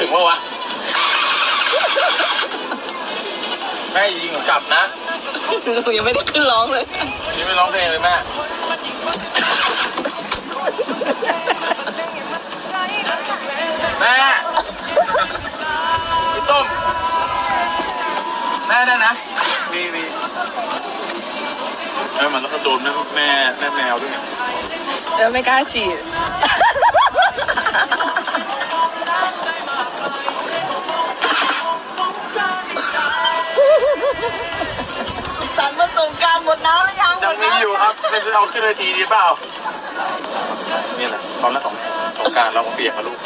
ถึงว่าวะแม่ยิงกลับนะ หนูยังไม่ได้ขึ้นร้องเลย นี่ไม่ร้องเพลงเลยแม่แม่พี่ต้มแม่ได้นะมีมันแล้วก็โดนแม่แมวด้วยไง แล้วไม่กล้าฉีดสันผสมการหมดน้ำหรือยัง ยังมีอยู่ครับไม่เอาขึ้นเวทีดีเปล่านี่แหละตอนแรกของการเราเปียกกับลูก